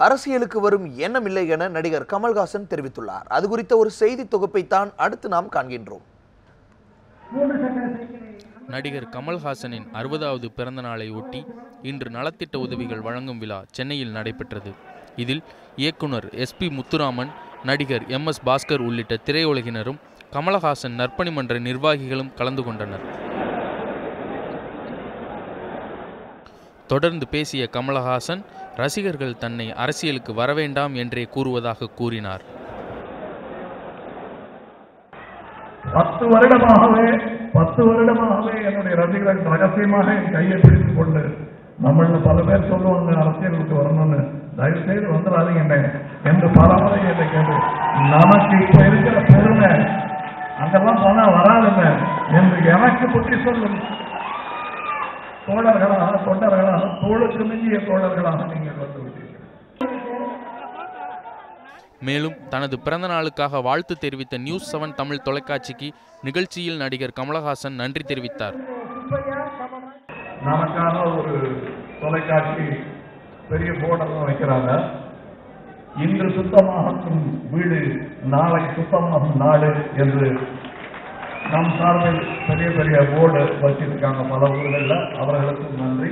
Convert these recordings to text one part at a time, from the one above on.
அரசியலுக்கு வரும் எண்ணமில்லை என நடிகர் கமல்ஹாசன் தெரிவித்துள்ளார். அது குறித்த ஒரு செய்தி தொகுப்பை தான் அடுத்து நாம் காண்கின்றோம். நடிகர் கமல்ஹாசனின் 60வது பிறந்த நாளை ஒட்டி இன்று நலத்திட்ட உதவிகள் வழங்கும் விழா சென்னையில் நடைபெற்றது. இதில் இயக்குனர் SP முத்துராமன், நடிகர் MS பாஸ்கர் உள்ளிட்ட திரையுலகினரும் கமல்ஹாசன் நற்பணி மன்ற நிர்வாகிகளும் கலந்து கொண்டனர். தொடர்ந்து பேசிய கமல்ஹாசன், ரசிகர்கள் தன்னை அரசியலுக்கு வரவேண்டாம் என்றே கூறுவதாக கூறினார். 10 வருடமாகவே என்னுடைய ரசிகர்கள் ரகசியமாக என் கையை பிடித்துக் கொண்டு நம்மள பல பேர் சொல்லுவாங்க அரசியலுக்கு வரணும்னு, தயவு செய்து வந்துடாதீங்க என்று பல முறை என்னை கேட்டு, நமக்கு இப்ப இருக்கிற பெருமை அங்கெல்லாம் போனா வராதுங்க என்று எனக்கு புத்தி சொல்லும் தோழர்களாக, தொண்டர்களாக, தோளுக்கு மிஞ்சிய தோழர்களாக நீங்கள் வந்துவிட்டீர்கள். மேலும் தனது பிறந்த நாளுக்காக வாழ்த்து தெரிவித்த நியூஸ் 7 தமிழ் தொலைக்காட்சிக்கு நிகழ்ச்சியில் நடிகர் கமல்ஹாசன் நன்றி தெரிவித்தார். நமக்கான ஒரு தொலைக்காட்சி பெரிய போர்டெல்லாம் வைக்கிறாங்க. இன்று சுத்தமாகும் வீடு நாளை சுத்தமாகும் நாடு என்று நம் சார்பில் பெரிய பெரிய போர்டு வச்சிருக்காங்க பல ஊர்களில். அவர்களுக்கும் நன்றி.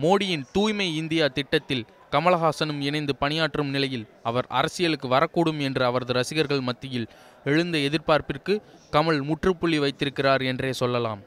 மோடியின் தூய்மை இந்தியா திட்டத்தில் கமல்ஹாசனும் இணைந்து பணியாற்றும் நிலையில் அவர் அரசியலுக்கு வரக்கூடும் என்று அவரது ரசிகர்கள் மத்தியில் எழுந்த எதிர்பார்ப்பிற்கு கமல் முற்றுப்புள்ளி வைத்திருக்கிறார் என்றே சொல்லலாம்.